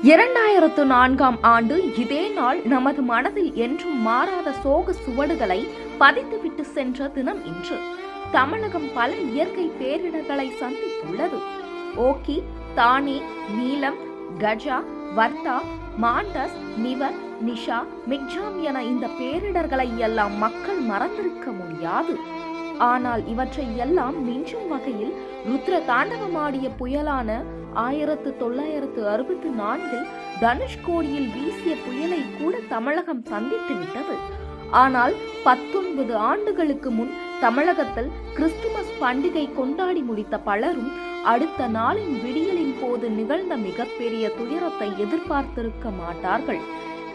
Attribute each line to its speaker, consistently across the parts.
Speaker 1: 2004ஆம் ஆண்டு இதே நாள் நமது மனதில் என்றும் மாறாத சோக சுவடுகளை பதித்துவிட்டு சென்ற தினம் இன்று. தமிழகம் பல இயற்கை பேரிடர்களை சந்தித்துள்ளது. ஓகி, தானே, நீலம், கஜா, வர்தா, மாண்டஸ், நிவர், நிஷா, மிக்ஜாம் என இந்த பேரிடர்களை எல்லாம் மக்கள் மறந்திருக்க முடியாது. ஆனால் இவற்றை எல்லாம் மிஞ்சும் வகையில் ருத்ர தாண்டவமாடிய புயலான 1964 தனுஷ்கோடியில் வீசிய புயலை கூட தமிழகம் சந்தித்து விட்டது. ஆனால் 19 ஆண்டுகளுக்கு முன் தமிழகத்தில் கிறிஸ்துமஸ் பண்டிகை கொண்டாடி முடித்த பலரும் அடுத்த நாளின் விடியலின் போது நிகழ்ந்த மிகப்பெரிய துயரத்தை எதிர்பார்த்திருக்க மாட்டார்கள்.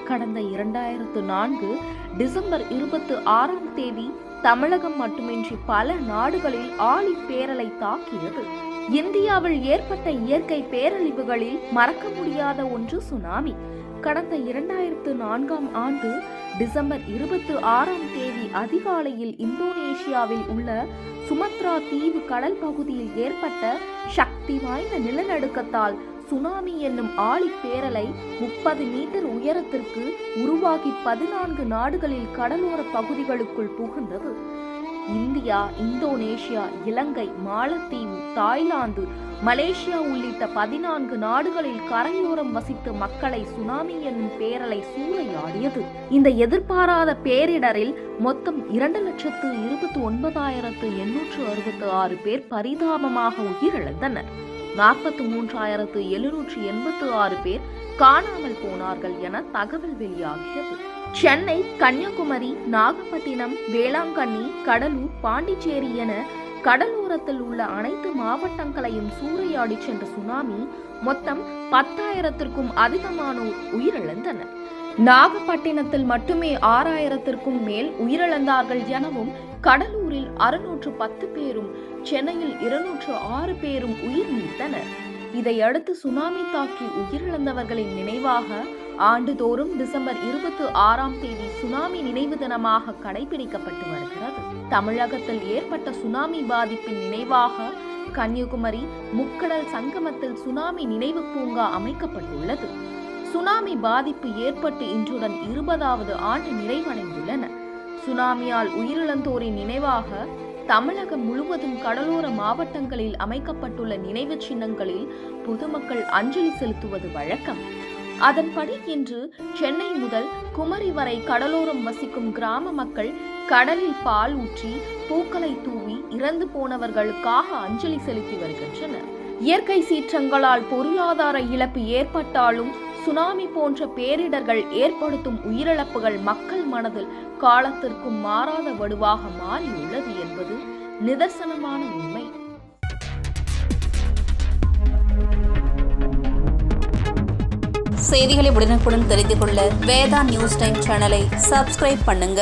Speaker 1: கடந்த 2004 டிசம்பர் 26ஆம் தேதி தமிழகம் மட்டுமின்றி பல நாடுகளில் ஆழி பேரலை தாக்கியது. இந்தியாவில் ஏற்பட்ட இயற்கை பேரழிவுகளில் மறக்க முடியாத ஒன்று சுனாமி. கடந்த 2004ஆம் ஆண்டு டிசம்பர் 26ஆம் தேதி அதிகாலையில் இந்தோனேஷியாவில் உள்ள சுமத்ரா தீவு கடல் பகுதியில் ஏற்பட்ட சக்தி வாய்ந்த நிலநடுக்கத்தால் சுனாமி என்னும் ஆழி பேரலை 30 மீட்டர் உயரத்திற்கு உருவாகி 14 நாடுகளில் கடலோர பகுதிகளுக்குள் புகுந்தது. இந்தியா, இந்தோனேஷியா, இலங்கை, மாலத்தீவு, தாய்லாந்து, மலேசியா உள்ளிட்ட 14 நாடுகளில் கரையோரம் வசித்த மக்களை சுனாமி என்னும் பேரலை சூறையாடியது. இந்த எதிர்பாராத பேரிடரில் மொத்தம் 2,29,866 பேர் பரிதாபமாக உயிரிழந்தனர். 43,786 பேர் காணாமல் போனார்கள் என தகவல் வெளியாகியது. சென்னை, கன்னியாகுமரி, நாகப்பட்டினம், வேளாங்கண்ணி, கடலூர், பாண்டிச்சேரி என கடலோரத்தில் உள்ள அனைத்து மாவட்டங்களையும் சூறையாடி சென்ற சுனாமி மொத்தம் 10,000க்கும் அதிகமானோர் உயிரிழந்தனர். நாகப்பட்டினத்தில் மட்டுமே 6,000க்கும் மேல் உயிரிழந்தார்கள் எனவும், கடலூரில் 610 பேரும், சென்னையில் 206 பேரும் உயிர் நீத்தனர். இதையடுத்து சுனாமி தாக்கி உயிரிழந்தவர்களின் நினைவாக ஆண்டுதோறும் டிசம்பர் 26ஆம் தேதி சுனாமி நினைவு தினமாக கடைபிடிக்கப்பட்டு வருகிறது. தமிழகத்தில் ஏற்பட்ட சுனாமி பாதிப்பின் நினைவாக கன்னியாகுமரி முக்கடல் சங்கமத்தில் சுனாமி நினைவு பூங்கா அமைக்கப்பட்டுள்ளது. சுனாமி பாதிப்பு ஏற்பட்டு இன்றுடன் 20வது ஆண்டு நிறைவடைந்துள்ளன. சுனாமியால் உயிரிழந்தோரின் நினைவாக தமிழகம் முழுவதும் கடலோர மாவட்டங்களில் அமைக்கப்பட்டுள்ள நினைவு சின்னங்களில் பொதுமக்கள் அஞ்சலி செலுத்துவது வழக்கம். அதன்படி இன்று சென்னை முதல் குமரி வரை கடலோரம் வசிக்கும் கிராம மக்கள் கடலில் பால் ஊற்றி பூக்களை தூவி இறந்து போனவர்களுக்காக அஞ்சலி செலுத்தி வருகின்றனர். இயற்கை சீற்றங்களால் பொருளாதார இழப்பு ஏற்பட்டாலும் சுனாமி போன்ற பேரிடர்கள் ஏற்படுத்தும் உயிரிழப்புகள் மக்கள் மனதில் காலத்திற்கும் மாறாத வடுவாக மாறியுள்ளது என்பது நிதர்சனமான உண்மை.
Speaker 2: செய்திகளை உடனுக்குடன் தெரிந்து கொள்ள வேதா நியூஸ் டைம் சேனலை சப்ஸ்கிரைப் பண்ணுங்க.